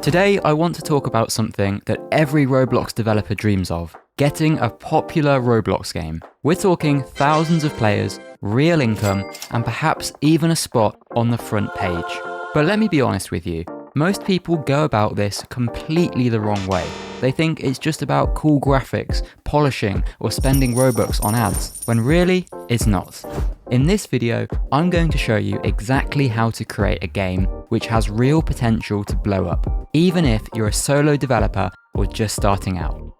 Today, I want to talk about something that every Roblox developer dreams of: getting a popular Roblox game. We're talking thousands of players, real income, and perhaps even a spot on the front page. But let me be honest with you, most people go about this completely the wrong way. They think it's just about cool graphics, polishing, or spending Robux on ads, when really, it's not. In this video, I'm going to show you exactly how to create a game which has real potential to blow up, even if you're a solo developer or just starting out.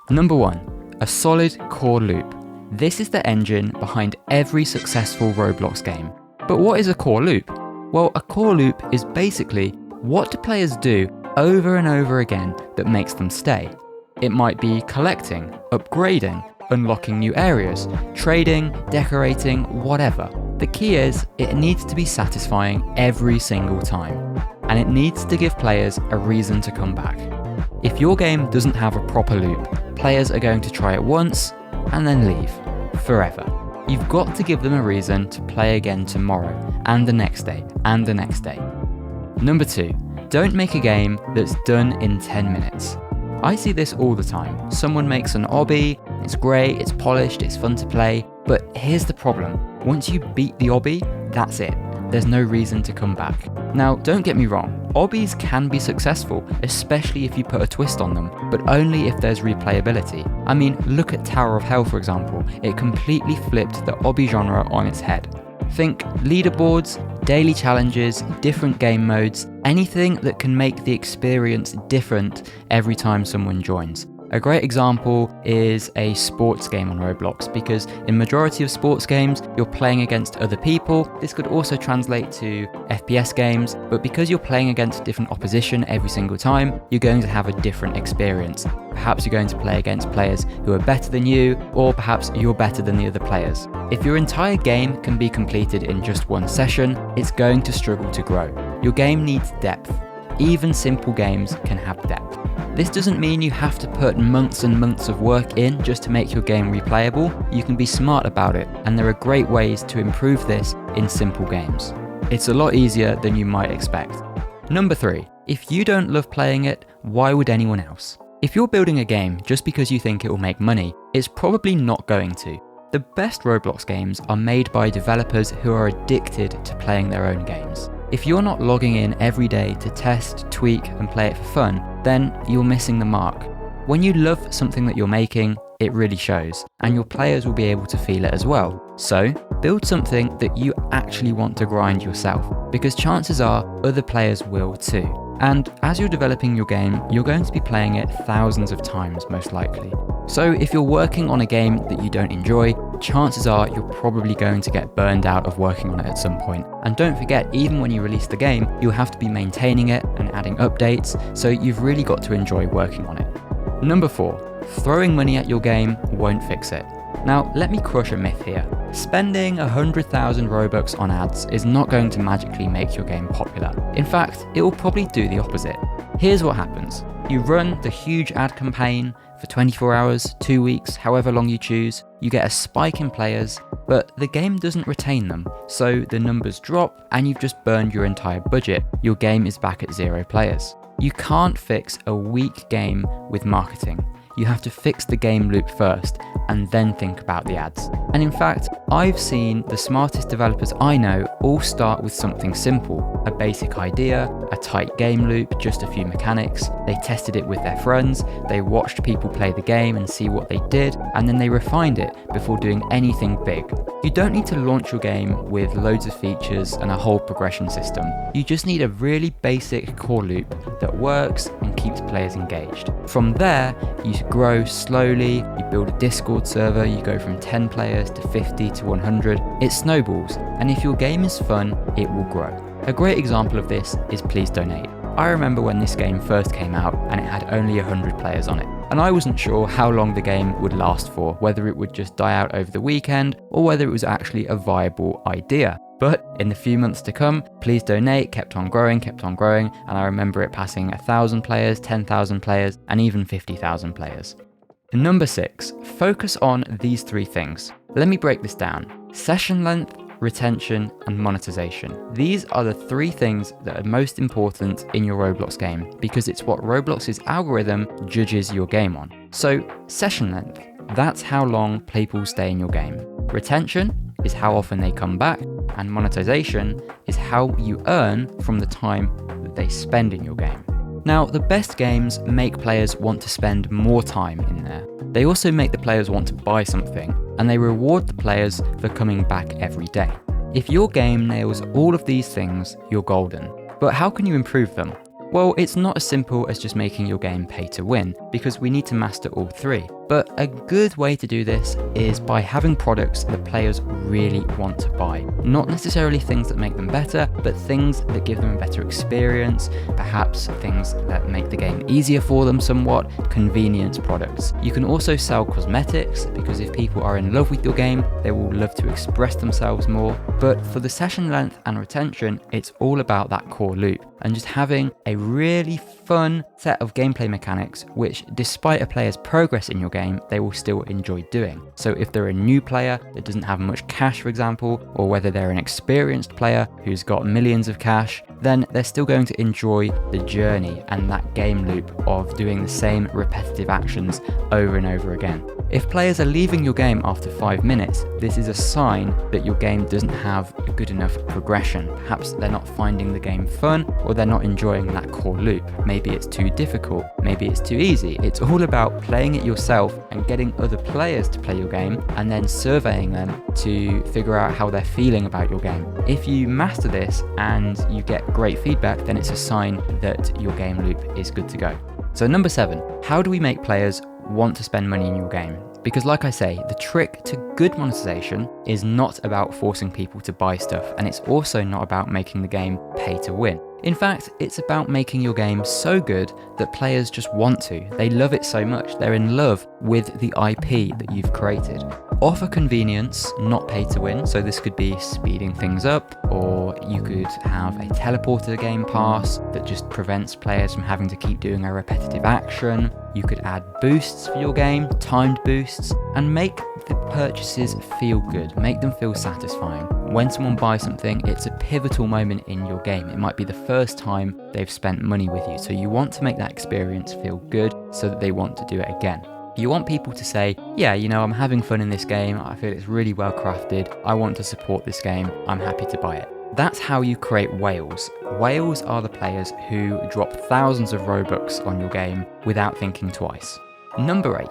Number 1, a solid core loop. This is the engine behind every successful Roblox game. But what is a core loop? Well, a core loop is basically what do players do over and over again that makes them stay. It might be collecting, upgrading, unlocking new areas, trading, decorating, whatever. The key is it needs to be satisfying every single time, and it needs to give players a reason to come back. If your game doesn't have a proper loop, players are going to try it once and then leave forever. You've got to give them a reason to play again tomorrow, and the next day, and the next day. Number 2, don't make a game that's done in 10 minutes. I see this all the time. Someone makes an obby, it's great, it's polished, it's fun to play, but here's the problem. Once you beat the obby, that's it. There's no reason to come back. Now, don't get me wrong, obbies can be successful, especially if you put a twist on them, but only if there's replayability. I mean, look at Tower of Hell for example. It completely flipped the obby genre on its head. Think leaderboards, daily challenges, different game modes, anything that can make the experience different every time someone joins. A great example is a sports game on Roblox, because in majority of sports games, you're playing against other people. This could also translate to FPS games, but because you're playing against different opposition every single time, you're going to have a different experience. Perhaps you're going to play against players who are better than you, or perhaps you're better than the other players. If your entire game can be completed in just one session, it's going to struggle to grow. Your game needs depth. Even simple games can have depth. This doesn't mean you have to put months and months of work in just to make your game replayable. You can be smart about it, and there are great ways to improve this in simple games. It's a lot easier than you might expect. Number 3, if you don't love playing it, why would anyone else? If you're building a game just because you think it will make money, it's probably not going to. The best Roblox games are made by developers who are addicted to playing their own games. If you're not logging in every day to test, tweak, and play it for fun, then you're missing the mark. When you love something that you're making, it really shows, and your players will be able to feel it as well. So, build something that you actually want to grind yourself, because chances are other players will too. And as you're developing your game, you're going to be playing it thousands of times most likely. So if you're working on a game that you don't enjoy, chances are you're probably going to get burned out of working on it at some point. And don't forget, even when you release the game, you'll have to be maintaining it and adding updates, so you've really got to enjoy working on it. Number 4, throwing money at your game won't fix it. Now, let me crush a myth here. Spending 100,000 Robux on ads is not going to magically make your game popular. In fact, it will probably do the opposite. Here's what happens. You run the huge ad campaign for 24 hours, 2 weeks, however long you choose. You get a spike in players, but the game doesn't retain them, so the numbers drop and you've just burned your entire budget. Your game is back at 0 players. You can't fix a weak game with marketing. You have to fix the game loop first and then think about the ads. And in fact, I've seen the smartest developers I know all start with something simple, a basic idea, a tight game loop, just a few mechanics. They tested it with their friends, they watched people play the game and see what they did, and then they refined it before doing anything big. You don't need to launch your game with loads of features and a whole progression system. You just need a really basic core loop that works and keeps players engaged. From there, you grow slowly, you build a Discord server, you go from 10 players to 50 to 100. It snowballs, and if your game is fun, it will grow. A great example of this is Please Donate. I remember when this game first came out and it had only 100 players on it. And I wasn't sure how long the game would last for, whether it would just die out over the weekend or whether it was actually a viable idea. But in the few months to come, Please Donate kept on growing, and I remember it passing 1,000 players, 10,000 players, and even 50,000 players. Number 6, focus on these 3 things. Let me break this down: session length, retention, and monetization. These are the 3 things that are most important in your Roblox game because it's what Roblox's algorithm judges your game on. So, session length, that's how long people stay in your game. Retention is how often they come back, and monetization is how you earn from the time that they spend in your game. Now, the best games make players want to spend more time in there. They also make the players want to buy something, and they reward the players for coming back every day. If your game nails all of these things, you're golden. But how can you improve them? Well, it's not as simple as just making your game pay to win, because we need to master all 3. But a good way to do this is by having products that players really want to buy. Not necessarily things that make them better, but things that give them a better experience, perhaps things that make the game easier for them somewhat, convenience products. You can also sell cosmetics, because if people are in love with your game, they will love to express themselves more. But for the session length and retention, it's all about that core loop, and just having a really fun set of gameplay mechanics, which despite a player's progress in your game, they will still enjoy doing. So if they're a new player that doesn't have much cash, for example, or whether they're an experienced player who's got millions of cash, then they're still going to enjoy the journey and that game loop of doing the same repetitive actions over and over again. If players are leaving your game after 5 minutes, this is a sign that your game doesn't have a good enough progression. Perhaps they're not finding the game fun, or they're not enjoying that core loop. Maybe it's too difficult, maybe it's too easy. It's all about playing it yourself and getting other players to play your game and then surveying them to figure out how they're feeling about your game. If you master this and you get great feedback, then it's a sign that your game loop is good to go. So number 7, how do we make players want to spend money in your game? Because like I say, the trick to good monetization is not about forcing people to buy stuff, and it's also not about making the game pay to win. In fact, it's about making your game so good that players just want to. They love it so much. They're in love with the IP that you've created. Offer convenience, not pay to win. So this could be speeding things up, or you could have a teleporter game pass that just prevents players from having to keep doing a repetitive action. You could add boosts for your game, timed boosts, and make the purchases feel good, make them feel satisfying. When someone buys something, it's a pivotal moment in your game. It might be the first time they've spent money with you, so you want to make that experience feel good so that they want to do it again. You want people to say, yeah, I'm having fun in this game, I feel it's really well crafted, I want to support this game, I'm happy to buy it. That's how you create whales. Whales are the players who drop thousands of Robux on your game without thinking twice. Number 8,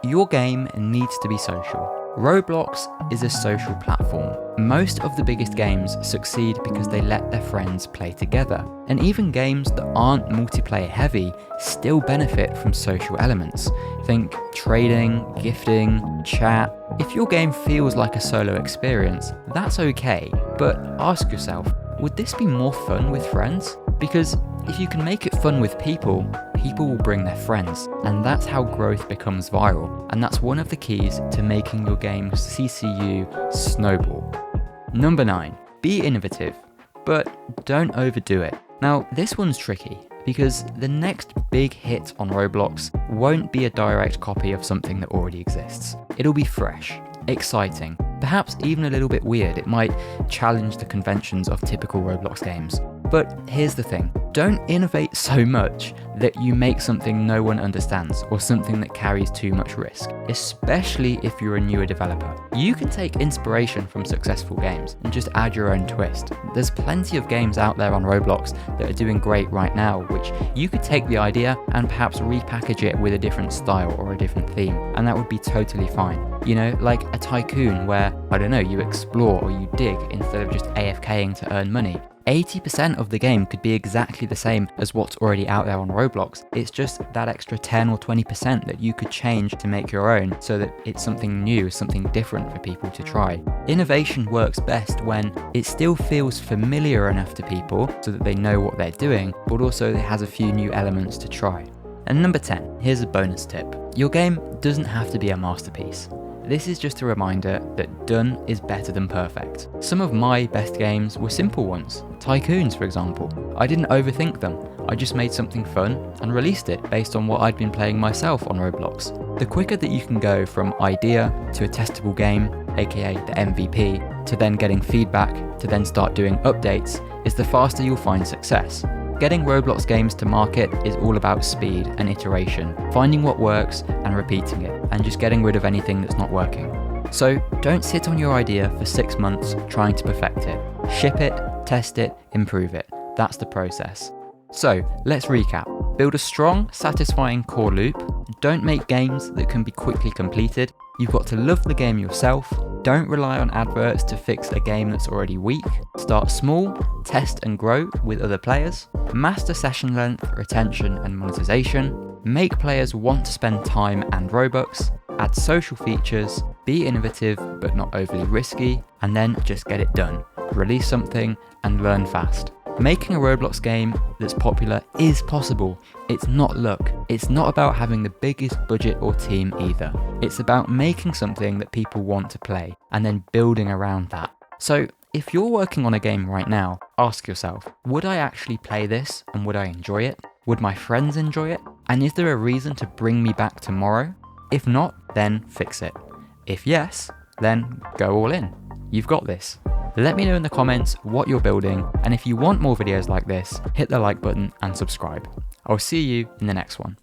your game needs to be social. Roblox is a social platform. Most of the biggest games succeed because they let their friends play together. And even games that aren't multiplayer heavy still benefit from social elements. Think trading, gifting, chat. If your game feels like a solo experience, that's okay. But ask yourself, would this be more fun with friends? Because if you can make it fun with people, people will bring their friends, and that's how growth becomes viral, and that's one of the keys to making your game's CCU snowball. Number 9, be innovative, but don't overdo it. Now, this one's tricky, because the next big hit on Roblox won't be a direct copy of something that already exists. It'll be fresh, exciting, perhaps even a little bit weird. It might challenge the conventions of typical Roblox games. But here's the thing, don't innovate so much that you make something no one understands or something that carries too much risk, especially if you're a newer developer. You can take inspiration from successful games and just add your own twist. There's plenty of games out there on Roblox that are doing great right now, which you could take the idea and perhaps repackage it with a different style or a different theme, and that would be totally fine. Like a tycoon where, you explore or you dig instead of just AFKing to earn money. 80% of the game could be exactly the same as what's already out there on Roblox. It's just that extra 10 or 20% that you could change to make your own so that it's something new, something different for people to try. Innovation works best when it still feels familiar enough to people so that they know what they're doing, but also it has a few new elements to try. And number 10, here's a bonus tip. Your game doesn't have to be a masterpiece. This is just a reminder that done is better than perfect. Some of my best games were simple ones. Tycoons, for example. I didn't overthink them. I just made something fun and released it based on what I'd been playing myself on Roblox. The quicker that you can go from idea to a testable game, aka the MVP, to then getting feedback, to then start doing updates, is the faster you'll find success. Getting Roblox games to market is all about speed and iteration, finding what works and repeating it, and just getting rid of anything that's not working. So don't sit on your idea for 6 months trying to perfect it. Ship it, test it, improve it. That's the process. So let's recap. Build a strong, satisfying core loop. Don't make games that can be quickly completed. You've got to love the game yourself. Don't rely on adverts to fix a game that's already weak. Start small, test and grow with other players. Master session length, retention and monetization. Make players want to spend time and Robux. Add social features. Be innovative but not overly risky. And then just get it done. Release something and learn fast. Making a Roblox game that's popular is possible. It's not luck. It's not about having the biggest budget or team either. It's about making something that people want to play and then building around that. So if you're working on a game right now, ask yourself, would I actually play this and would I enjoy it? Would my friends enjoy it? And is there a reason to bring me back tomorrow? If not, then fix it. If yes, then go all in. You've got this. Let me know in the comments what you're building, and if you want more videos like this, hit the like button and subscribe. I'll see you in the next one.